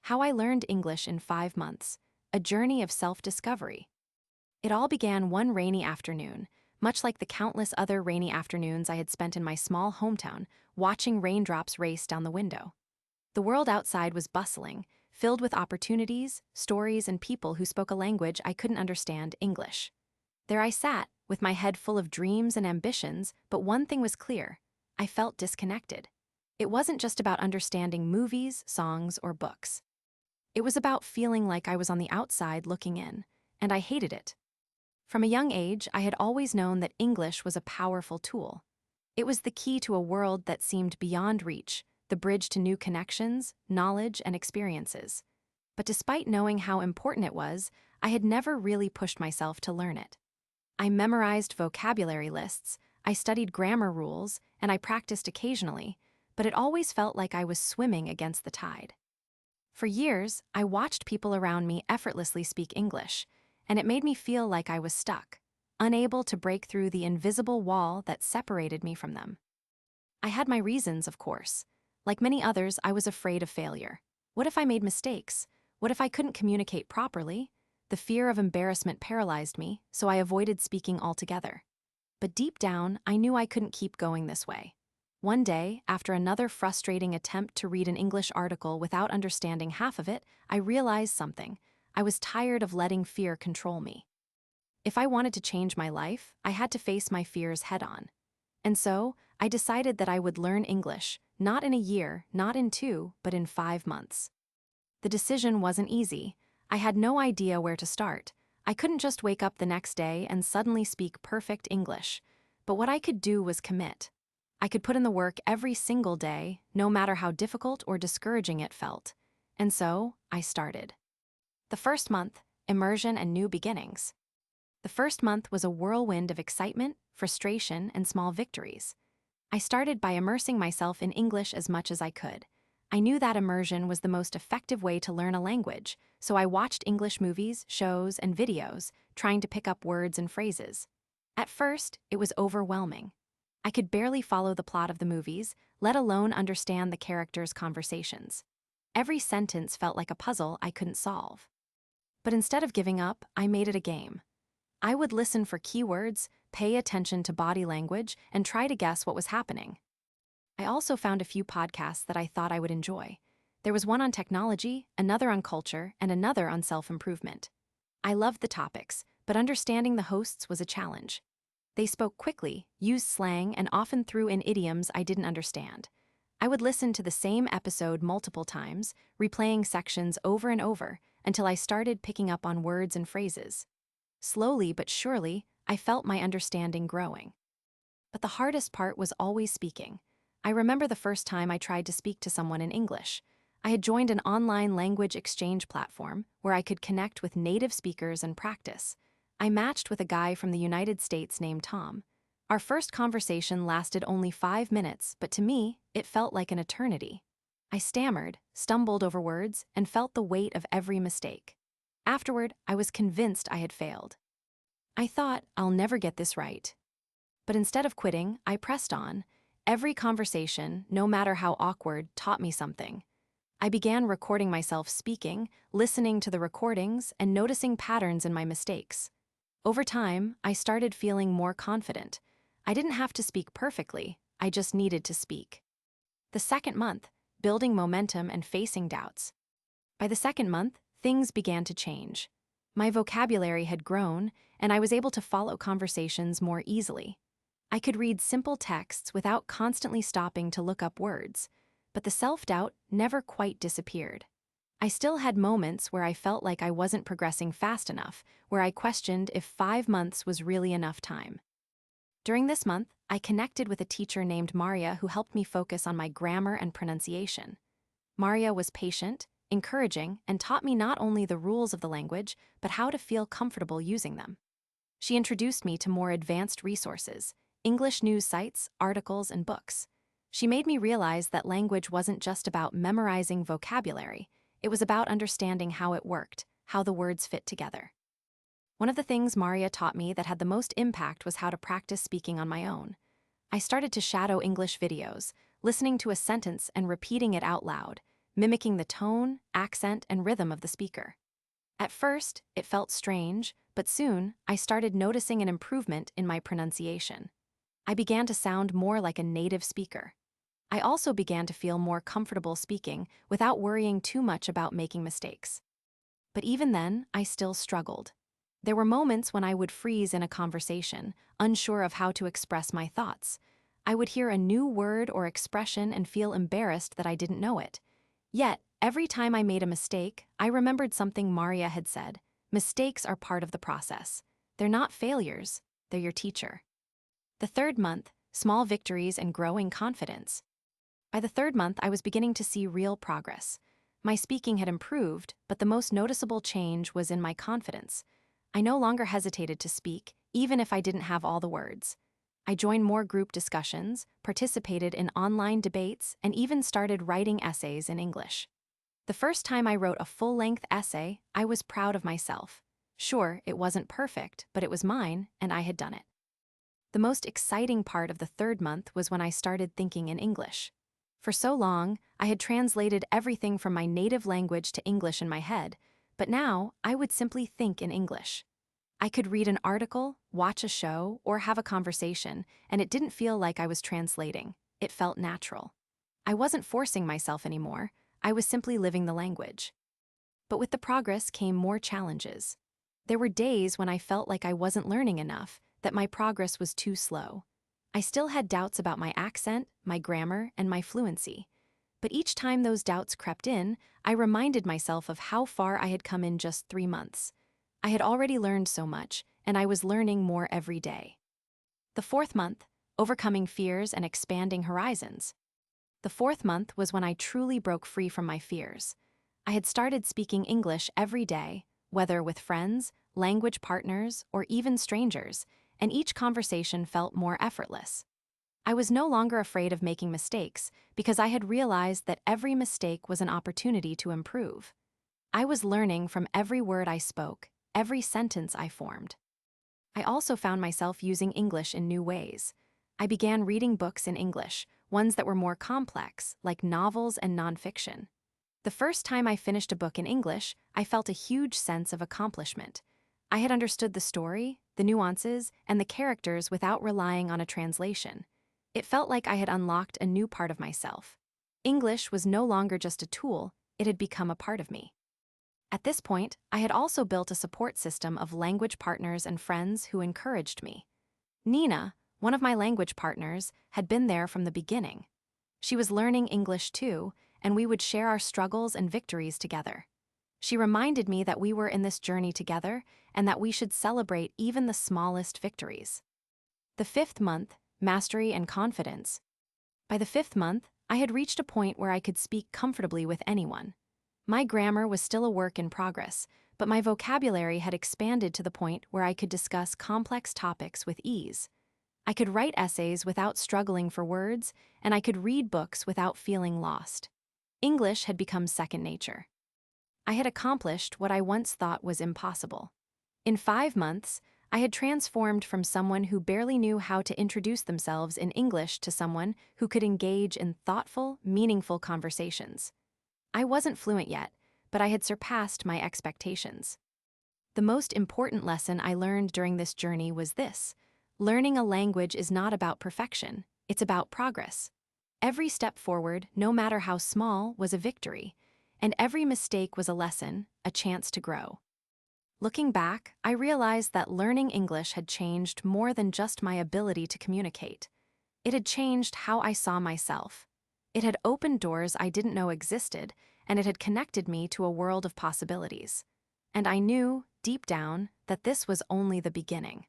How I Learned English in 5 Months, a Journey of Self-Discovery. It all began one rainy afternoon, much like the countless other rainy afternoons I had spent in my small hometown, watching raindrops race down the window. The world outside was bustling, filled with opportunities, stories, and people who spoke a language I couldn't understand: English. There I sat, with my head full of dreams and ambitions, but one thing was clear: I felt disconnected. It wasn't just about understanding movies, songs, or books. It was about feeling like I was on the outside looking in, and I hated it. From a young age, I had always known that English was a powerful tool. It was the key to a world that seemed beyond reach, the bridge to new connections, knowledge, and experiences. But despite knowing how important it was, I had never really pushed myself to learn it. I memorized vocabulary lists, I studied grammar rules, and I practiced occasionally, but it always felt like I was swimming against the tide. For years, I watched people around me effortlessly speak English, and it made me feel like I was stuck, unable to break through the invisible wall that separated me from them. I had my reasons, of course. Like many others, I was afraid of failure. What if I made mistakes? What if I couldn't communicate properly? The fear of embarrassment paralyzed me, so I avoided speaking altogether. But deep down, I knew I couldn't keep going this way. One day, after another frustrating attempt to read an English article without understanding half of it, I realized something. I was tired of letting fear control me. If I wanted to change my life, I had to face my fears head-on. And so, I decided that I would learn English, not in a year, not in 2, but in 5 months. The decision wasn't easy. I had no idea where to start. I couldn't just wake up the next day and suddenly speak perfect English. But what I could do was commit. I could put in the work every single day, no matter how difficult or discouraging it felt. And so, I started. The first month, immersion and new beginnings. The first month was a whirlwind of excitement, frustration, and small victories. I started by immersing myself in English as much as I could. I knew that immersion was the most effective way to learn a language, so I watched English movies, shows, and videos, trying to pick up words and phrases. At first, it was overwhelming. I could barely follow the plot of the movies, let alone understand the characters' conversations. Every sentence felt like a puzzle I couldn't solve. But instead of giving up, I made it a game. I would listen for keywords, pay attention to body language, and try to guess what was happening. I also found a few podcasts that I thought I would enjoy. There was one on technology, another on culture, and another on self-improvement. I loved the topics, but understanding the hosts was a challenge. They spoke quickly, used slang, and often threw in idioms I didn't understand. I would listen to the same episode multiple times, replaying sections over and over, until I started picking up on words and phrases. Slowly but surely, I felt my understanding growing. But the hardest part was always speaking. I remember the first time I tried to speak to someone in English. I had joined an online language exchange platform where I could connect with native speakers and practice. I matched with a guy from the United States named Tom. Our first conversation lasted only 5 minutes, but to me, it felt like an eternity. I stammered, stumbled over words, and felt the weight of every mistake. Afterward, I was convinced I had failed. I thought, I'll never get this right. But instead of quitting, I pressed on. Every conversation, no matter how awkward, taught me something. I began recording myself speaking, listening to the recordings, and noticing patterns in my mistakes. Over time, I started feeling more confident. I didn't have to speak perfectly, I just needed to speak. The second month, building momentum and facing doubts. By the second month, things began to change. My vocabulary had grown, and I was able to follow conversations more easily. I could read simple texts without constantly stopping to look up words, but the self-doubt never quite disappeared. I still had moments where I felt like I wasn't progressing fast enough, where I questioned if 5 months was really enough time. During this month, I connected with a teacher named Maria who helped me focus on my grammar and pronunciation. Maria was patient, encouraging, and taught me not only the rules of the language, but how to feel comfortable using them. She introduced me to more advanced resources: English news sites, articles, and books. She made me realize that language wasn't just about memorizing vocabulary, it was about understanding how it worked, how the words fit together. One of the things Maria taught me that had the most impact was how to practice speaking on my own. I started to shadow English videos, listening to a sentence and repeating it out loud, mimicking the tone, accent, and rhythm of the speaker. At first, it felt strange, but soon, I started noticing an improvement in my pronunciation. I began to sound more like a native speaker. I also began to feel more comfortable speaking without worrying too much about making mistakes. But even then, I still struggled. There were moments when I would freeze in a conversation, unsure of how to express my thoughts. I would hear a new word or expression and feel embarrassed that I didn't know it. Yet, every time I made a mistake, I remembered something Maria had said. Mistakes are part of the process. They're not failures, they're your teacher. The third month, small victories and growing confidence. By the third month, I was beginning to see real progress. My speaking had improved, but the most noticeable change was in my confidence. I no longer hesitated to speak, even if I didn't have all the words. I joined more group discussions, participated in online debates, and even started writing essays in English. The first time I wrote a full-length essay, I was proud of myself. Sure, it wasn't perfect, but it was mine, and I had done it. The most exciting part of the third month was when I started thinking in English. For so long, I had translated everything from my native language to English in my head, but now I would simply think in English. I could read an article, watch a show, or have a conversation, and it didn't feel like I was translating. It felt natural. I wasn't forcing myself anymore. I was simply living the language. But with the progress came more challenges. There were days when I felt like I wasn't learning enough, that my progress was too slow. I still had doubts about my accent, my grammar, and my fluency. But each time those doubts crept in, I reminded myself of how far I had come in just 3 months. I had already learned so much, and I was learning more every day. The fourth month, overcoming fears and expanding horizons. The fourth month was when I truly broke free from my fears. I had started speaking English every day, whether with friends, language partners, or even strangers, and each conversation felt more effortless. I was no longer afraid of making mistakes because I had realized that every mistake was an opportunity to improve. I was learning from every word I spoke, every sentence I formed. I also found myself using English in new ways. I began reading books in English, ones that were more complex, like novels and nonfiction. The first time I finished a book in English, I felt a huge sense of accomplishment. I had understood the story, the nuances, and the characters without relying on a translation. It felt like I had unlocked a new part of myself. English was no longer just a tool, it had become a part of me. At this point, I had also built a support system of language partners and friends who encouraged me. Nina, one of my language partners, had been there from the beginning. She was learning English too, and we would share our struggles and victories together. She reminded me that we were in this journey together and that we should celebrate even the smallest victories. The fifth month, mastery and confidence. By the fifth month, I had reached a point where I could speak comfortably with anyone. My grammar was still a work in progress, but my vocabulary had expanded to the point where I could discuss complex topics with ease. I could write essays without struggling for words, and I could read books without feeling lost. English had become second nature. I had accomplished what I once thought was impossible. In 5 months, I had transformed from someone who barely knew how to introduce themselves in English to someone who could engage in thoughtful, meaningful conversations. I wasn't fluent yet, but I had surpassed my expectations. The most important lesson I learned during this journey was this: learning a language is not about perfection, it's about progress. Every step forward, no matter how small, was a victory, and every mistake was a lesson, a chance to grow. Looking back, I realized that learning English had changed more than just my ability to communicate. It had changed how I saw myself. It had opened doors I didn't know existed, and it had connected me to a world of possibilities. And I knew, deep down, that this was only the beginning.